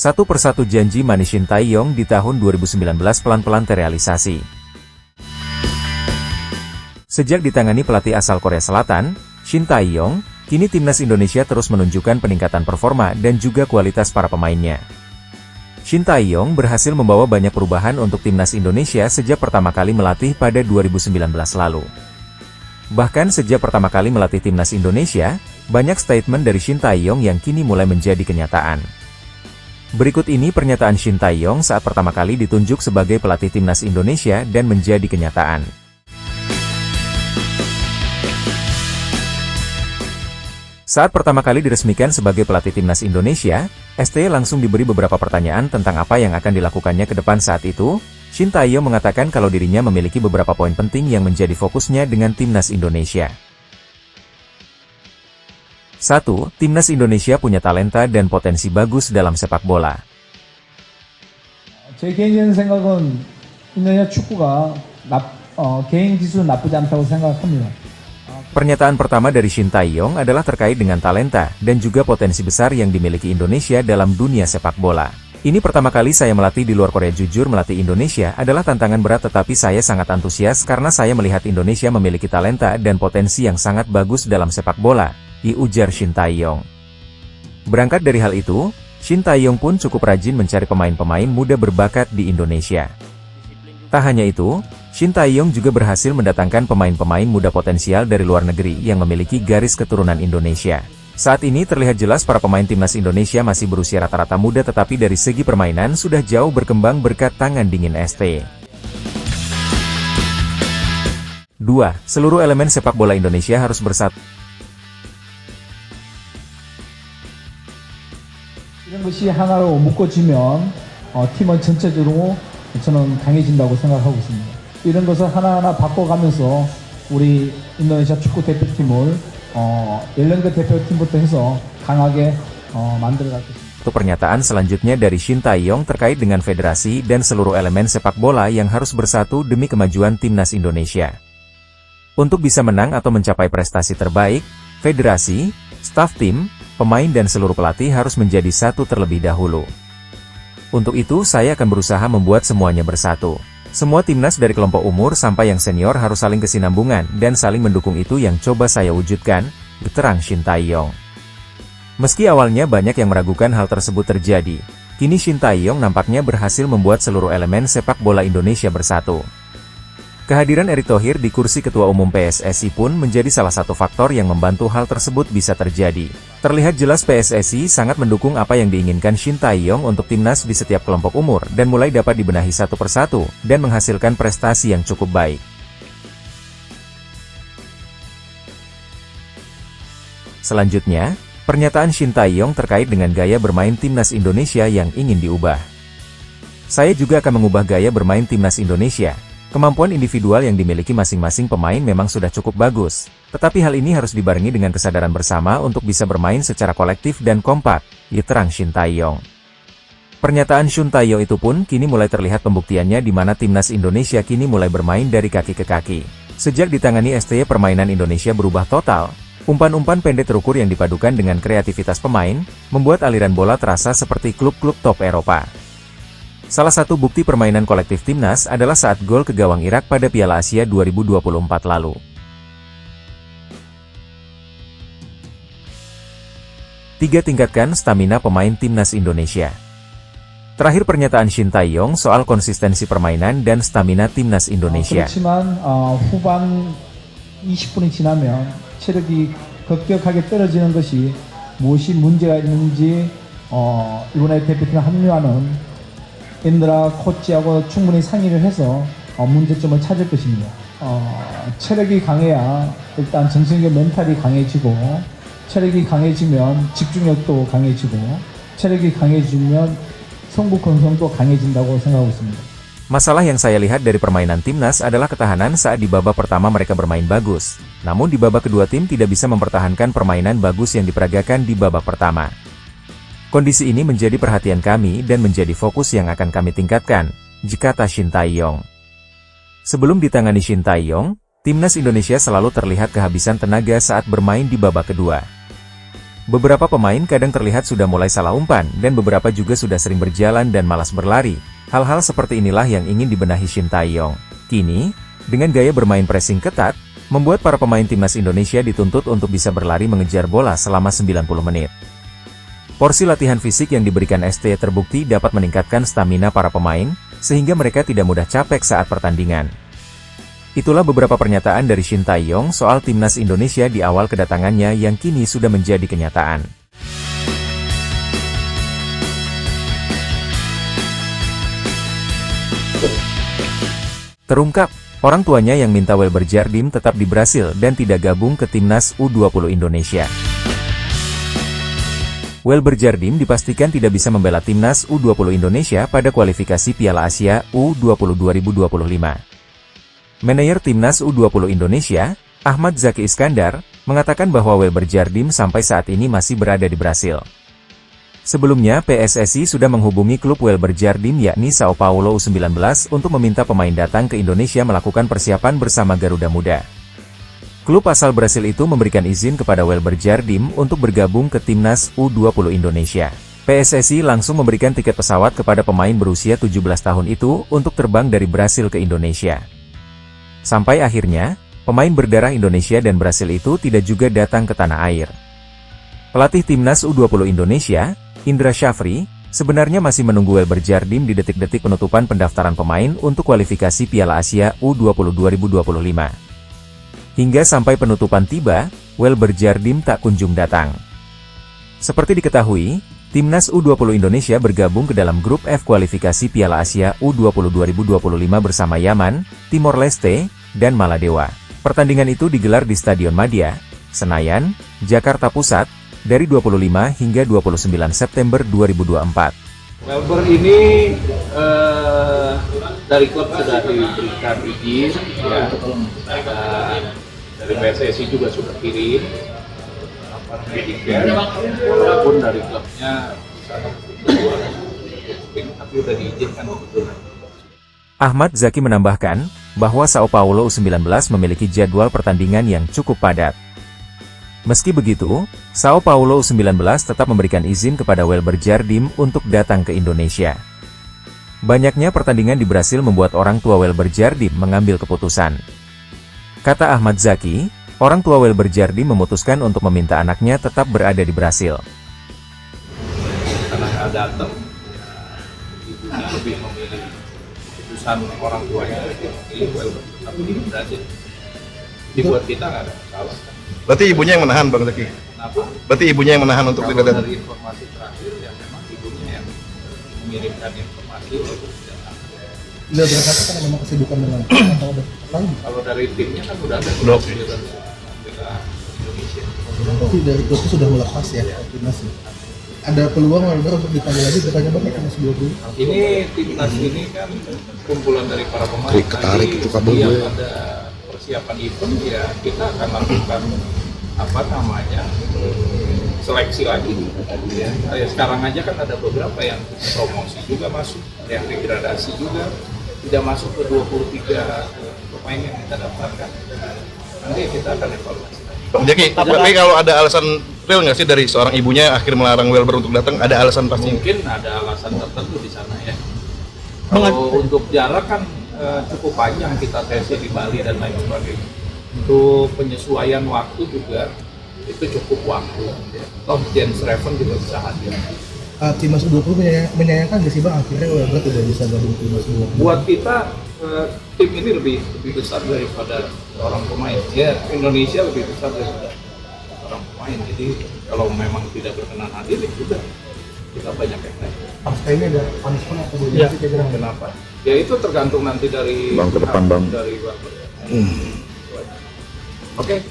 Satu persatu janji manis Shin Tae-yong di tahun 2019 pelan-pelan terrealisasi. Sejak ditangani pelatih asal Korea Selatan, Shin Tae-yong, kini timnas Indonesia terus menunjukkan peningkatan performa dan juga kualitas para pemainnya. Shin Tae-yong berhasil membawa banyak perubahan untuk timnas Indonesia sejak pertama kali melatih pada 2019 lalu. Bahkan sejak pertama kali melatih timnas Indonesia, banyak statement dari Shin Tae-yong yang kini mulai menjadi kenyataan. Berikut ini pernyataan Shin Tae-yong saat pertama kali ditunjuk sebagai pelatih timnas Indonesia dan menjadi kenyataan. Saat pertama kali diresmikan sebagai pelatih timnas Indonesia, ST langsung diberi beberapa pertanyaan tentang apa yang akan dilakukannya ke depan saat itu. Shin Tae-yong mengatakan kalau dirinya memiliki beberapa poin penting yang menjadi fokusnya dengan timnas Indonesia. 1. Timnas Indonesia punya talenta dan potensi bagus dalam sepak bola. 제 개인적인 생각은 인도네시아 축구가 개인 기술은 나쁘지 않다고 생각합니다. Pernyataan pertama dari Shin Tae-yong adalah terkait dengan talenta dan juga potensi besar yang dimiliki Indonesia dalam dunia sepak bola. Ini pertama kali saya melatih di luar Korea. Jujur melatih Indonesia adalah tantangan berat, tetapi saya sangat antusias karena saya melihat Indonesia memiliki talenta dan potensi yang sangat bagus dalam sepak bola, ujar Shin Tae-yong. Berangkat dari hal itu, Shin Tae-yong pun cukup rajin mencari pemain-pemain muda berbakat di Indonesia. Tak hanya itu, Shin Tae-yong juga berhasil mendatangkan pemain-pemain muda potensial dari luar negeri yang memiliki garis keturunan Indonesia. Saat ini terlihat jelas para pemain timnas Indonesia masih berusia rata-rata muda, tetapi dari segi permainan sudah jauh berkembang berkat tangan dingin ST. 2. Seluruh elemen sepak bola Indonesia harus bersatu. 이런 것이 하나로 묶어지면 팀은 전체적으로 저는 강해진다고 생각하고 있습니다. 이런 것을 하나하나 바꿔가면서 우리 인도네시아 축구 대표팀을 11개 대표팀부터 해서 강하게 만들어갈 것입니다. Untuk pernyataan selanjutnya dari Shin Tae-yong terkait dengan federasi dan seluruh elemen sepak bola yang harus bersatu demi kemajuan timnas Indonesia. Untuk bisa menang atau mencapai prestasi terbaik, federasi, staf tim, pemain dan seluruh pelatih harus menjadi satu terlebih dahulu. Untuk itu saya akan berusaha membuat semuanya bersatu. Semua timnas dari kelompok umur sampai yang senior harus saling kesinambungan dan saling mendukung, itu yang coba saya wujudkan, terang Shin Tae-yong. Meski awalnya banyak yang meragukan hal tersebut terjadi, kini Shin Tae-yong nampaknya berhasil membuat seluruh elemen sepak bola Indonesia bersatu. Kehadiran Erick Thohir di kursi Ketua Umum PSSI pun menjadi salah satu faktor yang membantu hal tersebut bisa terjadi. Terlihat jelas PSSI sangat mendukung apa yang diinginkan Shin Tae-yong untuk timnas di setiap kelompok umur dan mulai dapat dibenahi satu persatu dan menghasilkan prestasi yang cukup baik. Selanjutnya, pernyataan Shin Tae-yong terkait dengan gaya bermain timnas Indonesia yang ingin diubah. Saya juga akan mengubah gaya bermain timnas Indonesia. Kemampuan individual yang dimiliki masing-masing pemain memang sudah cukup bagus, tetapi hal ini harus dibarengi dengan kesadaran bersama untuk bisa bermain secara kolektif dan kompak, terang Shin Tae-yong. Pernyataan Shin Tae-yong itu pun kini mulai terlihat pembuktiannya di mana timnas Indonesia kini mulai bermain dari kaki ke kaki. Sejak ditangani ST, permainan Indonesia berubah total. Umpan-umpan pendek terukur yang dipadukan dengan kreativitas pemain, membuat aliran bola terasa seperti klub-klub top Eropa. Salah satu bukti permainan kolektif timnas adalah saat gol ke gawang Irak pada Piala Asia 2024 lalu. Tiga, tingkatkan stamina pemain timnas Indonesia. Terakhir pernyataan Shin Tae-yong soal konsistensi permainan dan stamina timnas Indonesia. 그렇지만 후반 20분이 지나면 체력이 급격하게 떨어지는 것이 무엇이 문제가 있는지 이번에 대표팀에 합류하는 인드라 코치하고 충분히 상의를 해서 문제점을 찾을 것입니다. 체력이 강해야 일단 정신적 멘탈이 강해지고, 체력이 강해지면 집중력도 강해지고, 체력이 강해지면 성부 건성도 강해진다고 생각하고 있습니다. Masalah yang saya lihat dari permainan timnas adalah ketahanan. Saat di babak pertama mereka bermain bagus, namun di babak kedua tim tidak bisa mempertahankan permainan bagus yang diperagakan di babak pertama. Kondisi ini menjadi perhatian kami dan menjadi fokus yang akan kami tingkatkan, kata Shin Tae-yong. Sebelum ditangani Shin Tae-yong, timnas Indonesia selalu terlihat kehabisan tenaga saat bermain di babak kedua. Beberapa pemain kadang terlihat sudah mulai salah umpan dan beberapa juga sudah sering berjalan dan malas berlari. Hal-hal seperti inilah yang ingin dibenahi Shin Tae-yong. Kini, dengan gaya bermain pressing ketat, membuat para pemain timnas Indonesia dituntut untuk bisa berlari mengejar bola selama 90 menit. Porsi latihan fisik yang diberikan ST terbukti dapat meningkatkan stamina para pemain, sehingga mereka tidak mudah capek saat pertandingan. Itulah beberapa pernyataan dari Shin Tae-yong soal timnas Indonesia di awal kedatangannya yang kini sudah menjadi kenyataan. Terungkap, orang tuanya yang minta Welber Jardim tetap di Brasil dan tidak gabung ke timnas U20 Indonesia. Welber Jardim dipastikan tidak bisa membela timnas U20 Indonesia pada kualifikasi Piala Asia U20 2025. Manajer timnas U20 Indonesia, Ahmad Zaki Iskandar, mengatakan bahwa Welber Jardim sampai saat ini masih berada di Brasil. Sebelumnya PSSI sudah menghubungi klub Welber Jardim yakni Sao Paulo U19 untuk meminta pemain datang ke Indonesia melakukan persiapan bersama Garuda Muda. Klub asal Brasil itu memberikan izin kepada Welber Jardim untuk bergabung ke timnas U20 Indonesia. PSSI langsung memberikan tiket pesawat kepada pemain berusia 17 tahun itu untuk terbang dari Brasil ke Indonesia. Sampai akhirnya, pemain berdarah Indonesia dan Brasil itu tidak juga datang ke tanah air. Pelatih timnas U20 Indonesia, Indra Syafri, sebenarnya masih menunggu Welber Jardim di detik-detik penutupan pendaftaran pemain untuk kualifikasi Piala Asia U20 2025. Hingga sampai penutupan tiba, Welber Jardim tak kunjung datang. Seperti diketahui, timnas U20 Indonesia bergabung ke dalam grup F kualifikasi Piala Asia U20 2025 bersama Yaman, Timor Leste, dan Maladewa. Pertandingan itu digelar di Stadion Madia, Senayan, Jakarta Pusat, dari 25 hingga 29 September 2024. Welber ini dari klub sudah diberikan izin, ya. Dari PSSI juga sudah kirim tiket, walaupun dari klubnya tapi sudah diizinkan kebetulan. Ahmad Zaki menambahkan, bahwa Sao Paulo U19 memiliki jadwal pertandingan yang cukup padat. Meski begitu, Sao Paulo U19 tetap memberikan izin kepada Welber Jardim untuk datang ke Indonesia. Banyaknya pertandingan di Brasil membuat orang tua Welber Jardim mengambil keputusan. Kata Ahmad Zaki, orang tua Welber Jardim memutuskan untuk meminta anaknya tetap berada di Brasil. Karena datang, ibunya lebih memilih keputusan orang tuanya lebih memilih Welber tapi di Brasil. Dibuat kita nggak ada masalah. Berarti ibunya yang menahan, Bang Zaki? Kenapa? Berarti ibunya yang menahan untuk tidak datang? Dari informasi terakhir, ya memang ibunya yang mengirimkan informasi untuk tidak datang. Beliau berkata kan memang kesibukan dengan atau ada lain. Kalau dari timnya kan udah ada Udah. bela Indonesia. Berarti dari klub itu sudah melepas ya timnas. Ada peluang Welber untuk dipanggil lagi bertanya Bang timnas 20. Ini timnas ini kan kumpulan dari para pemain. Ketarik itu kabel yang gue. ada persiapan event ya kita akan lakukan apa namanya seleksi lagi. Ya, sekarang aja kan ada beberapa yang promosi juga masuk, yang degradasi juga tidak masuk ke 23 pemain yang kita daftarkan. Nanti kita akan evaluasi. Bang Zaki, tapi kalau ada alasan real nggak sih dari seorang ibunya akhir melarang Welber untuk datang? Ada alasan pasti? Mungkin ada alasan tertentu di sana ya. Kalau untuk jarak kan cukup panjang kita tesnya di Bali dan lain sebagainya. Untuk penyesuaian waktu juga itu cukup waktu. Ya. Toh James Raven juga bisa hadir. Timnas U20 menyayangkan nggak sih Bang akhirnya Welber tidak bisa gabung timnas U20? Buat kita tim ini lebih besar daripada orang pemain. Ya Indonesia lebih besar daripada orang pemain. Jadi kalau memang tidak berkenan hadir ya sudah kita banyak yang lain. Pasca ini ada punishment atau ya. Kenapa? Ya itu tergantung nanti dari Bang, ke depan, Bang. dari Welber. Oke.